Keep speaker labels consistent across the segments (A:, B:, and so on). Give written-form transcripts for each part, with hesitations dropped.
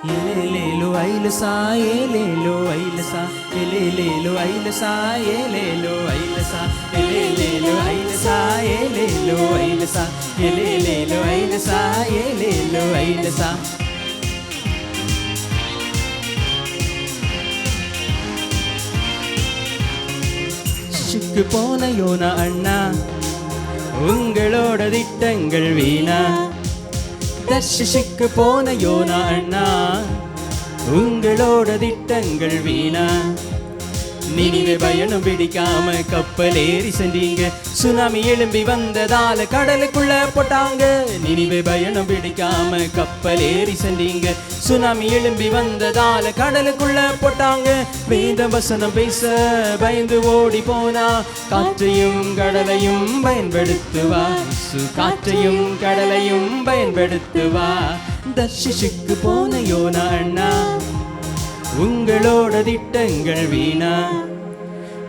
A: Elelelo ailasa, elelo ailasa, elelelo ailasa, elelo ailasa, elelelo ailasa, elelo ailasa, elelelo ailasa, elelo ailasa. சிக்கு போன YONO அண்ணா உங்களோட திட்டங்கள் வீணா. தர்ஷிக்கு போன YONO அண்ணா உங்களோட திட்டங்கள் வீணா. நினிவே பயணம் பிடிக்காம கப்பல் ஏறி சென்றீங்க. சுனாமி எழும்பி வந்ததால கடலுக்குள்ள போட்டாங்க. நினிவே பயணம் பிடிக்காம கப்பல் ஏறி சென்றீங்க. சுனாமி எழும்பி வந்ததால கடலுக்குள்ள போட்டாங்க. வேத வசனம் பேச பயந்து ஓடி போனா காற்றையும் கடலையும் பயன்படுத்துவா. காற்றையும் கடலையும் பயன்படுத்துவா. தர்ஷிக்கு போன யோனா அண்ணா உங்களோட திட்டங்கள் வீணா.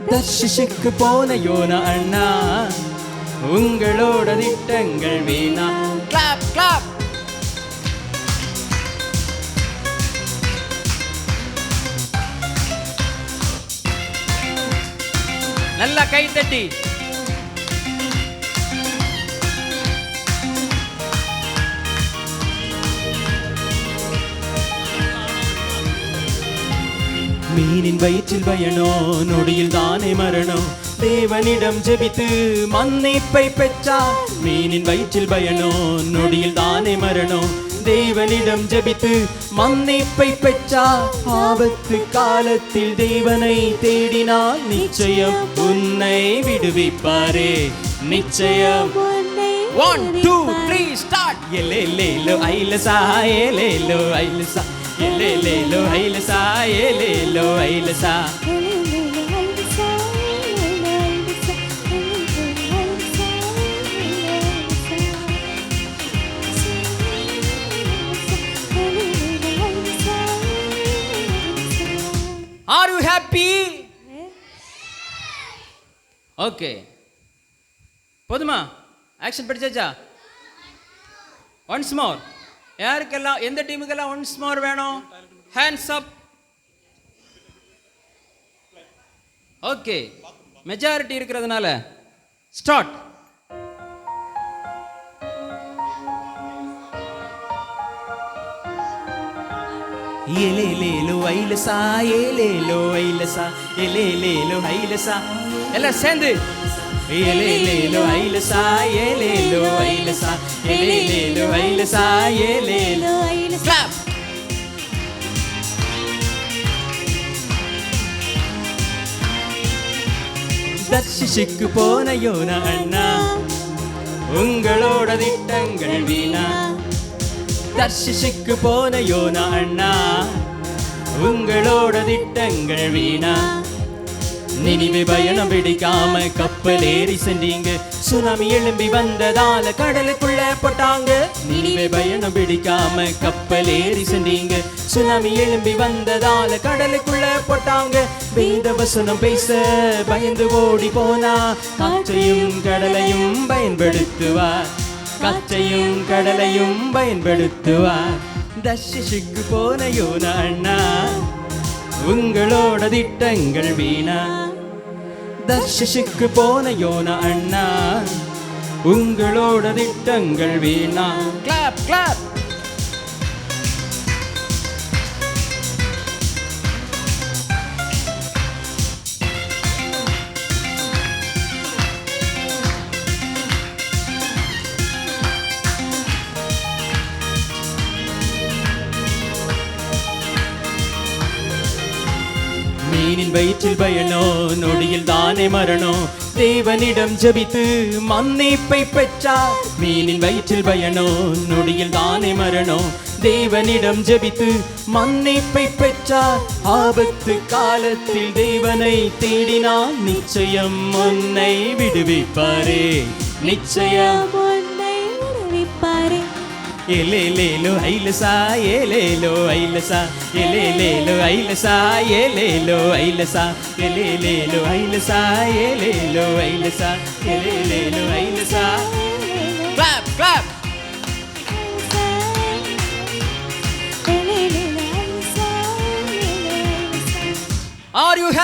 A: தர்ஷிக்கு போன யோனா அண்ணா உங்களோட திட்டங்கள் வீணா. Clap clap. நல்லா கை தட்டி. மீனின் வயிற்றில் பயனோ நொடியில் தானே மரணம். தேவனிடம் ஜெபித்து மன்னிப்பை பெற்றார். மீனின் வயிற்றில் பயனோ நொடியில் தானே மரணம். தேவனிடம் ஜெபித்து மன்னிப்பை பெற்றார். ஆபத்து காலத்தில் தேவனை தேடினால் நிச்சயம் உன்னை விடுவிப்பாரே. நிச்சயம். 1 2 3 ஸ்டார்ட். எலேலேலோ ஐலசா, எலேலோ ஐலசா, எலேலேலோ ஐலசா, எலேலோ ஐலசா. Are you happy? Okay. போதுமா? ஆக்ஷன் படிச்சாச்சா? Once more. யாருக்கெல்லாம் எந்த டீமுக்கெல்லாம் ஒன்ஸ் மோர் வேணும்? Hands up. ஓகே, மெஜாரிட்டி இருக்கிறதுனால ஸ்டார்ட். எலேலேலோ ஐலசா, எலேலோ ஐலசா, எலேலேலோ ஐலசா. எல்லாம் சேர்ந்து எலேலேலோ ஐலசா, எலேலோ ஐலசா, எலேலேலோ ஐலசா, எலேலோ ஐலசா. கிளாப். தர்ஷிக்கு போன யோனா அண்ணா உங்களோட திட்டங்கள் வீணா. தர்ஷிக்கு போன யோனா அண்ணா உங்களோட திட்டங்கள் வீணா. நினிவே பயணம் பிடிக்காம கப்பல் ஏறி சென்றீங்க. சுனாமி எழும்பி வந்ததால கடலுக்குள்ள போட்டாங்க. நினிவே பயணம் பிடிக்காம கப்பல் ஏறி சென்றீங்க. சுனாமி எழும்பி வந்ததால கடலுக்குள்ள போட்டாங்க. வேத வசனம் பேச பயந்து ஓடி போனா காற்றையும் கடலையும் பயன்படுத்துவார். காற்றையும் கடலையும் பயன்படுத்துவார். தர்ஷிக்கு போன யோனா அண்ணா உங்களோட திட்டங்கள் வீணா. தர்ஷிக்கு போன யோனா அண்ணா உங்களோட திட்டங்கள் வீணா. Clap clap. மீனின் வயிற்றில் பயனோ நொடியில் தானே மரணம். தேவனிடம் ஜெபித்து மன்னிப்பை பெற்றார். மீனின் வயிற்றில் பயனோ நொடியில் தானே மரணம். தேவனிடம் ஜெபித்து மன்னிப்பை பெற்றார். ஆபத்து காலத்தில் தேவனை தேடினால் நிச்சயம் உன்னை விடுவிப்பாரே. நிச்சயம் உன்னை விடுவிப்பாரே. எலேலேலோ ஐலசா, எலேலோ ஐலசா, எலேலேலோ ஐலசா, எலேலோ ஐலசா, எலேலேலோ ஐலசா, எலேலோ ஐலசா, எலேலேலோ ஐலசா. Clap clap.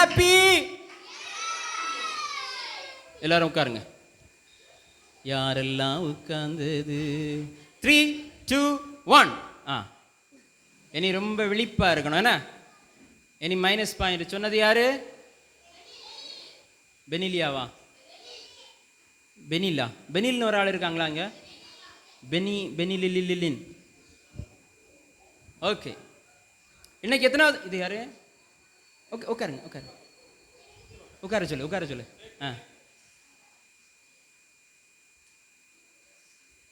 A: ஹாப்பி? எல்லாரும் உட்காருங்க. யாரெல்லாம் உட்கார்ந்தது? 3 2 1. இனி ரொம்ப விழிப்பா இருக்கணும். என்ன இனி மைனஸ் பாயிண்ட் சொன்னது யாரு? பெனிலியாவா? பெனிலா. பெனில்னு ஒரு ஆள் இருக்காங்களா அங்க? பெனிலிலின். ஓகே, இன்னைக்கு எத்தனாவது? இது யாரு? ஓகே, உட்காருங்க. உட்கார சொல்லு.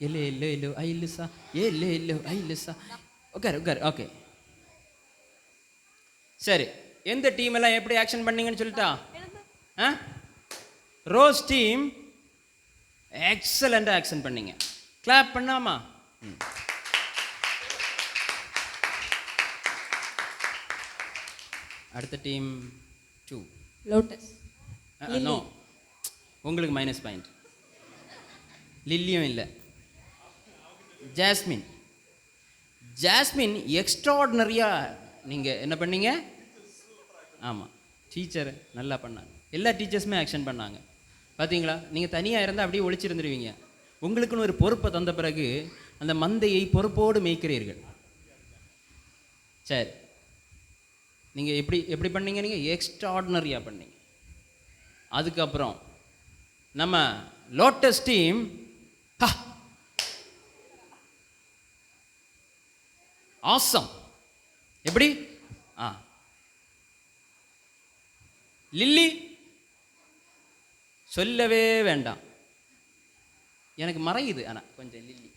A: எல்லோ ஐலுசா, எல்லோ ஐலுசா. உட்காரு. ஓகே, சரி. எந்த டீம் எல்லாம் எப்படி ஆக்ஷன் பண்ணீங்கன்னு சொல்லிட்டா? ரோஸ் டீம் எக்ஸலண்டா ஆக்ஷன் பண்ணீங்க. கிளாப் பண்ணாமா? அடுத்த டீம் 2
B: லோட்டஸ்.
A: நோ, உங்களுக்கு மைனஸ் பாயிண்ட். லில்லியும் இல்லை. ஜாஸ்மின் எக்ஸ்ட்ராடினரியா நீங்கள் என்ன பண்ணீங்க? ஆமாம், டீச்சர் நல்லா பண்ணாங்க. எல்லா டீச்சர்ஸுமே ஆக்ஷன் பண்ணாங்க. பார்த்தீங்களா? நீங்கள் தனியாக இருந்தால் அப்படியே ஒழிச்சிருந்துருவீங்க. உங்களுக்குன்னு ஒரு பொறுப்பை தந்த பிறகு அந்த மந்தையை பொறுப்போடு மேய்க்கிறீர்கள். சரி, நீங்கள் எப்படி பண்ணீங்க? நீங்கள் எக்ஸ்ட்ராடினரியாக பண்ணீங்க. அதுக்கப்புறம் நம்ம லோட்டஸ் டீம் ஆசம். எப்படி? லில்லி சொல்லவே வேண்டாம், எனக்கு மறையுது. ஆனால் கொஞ்சம் லில்லி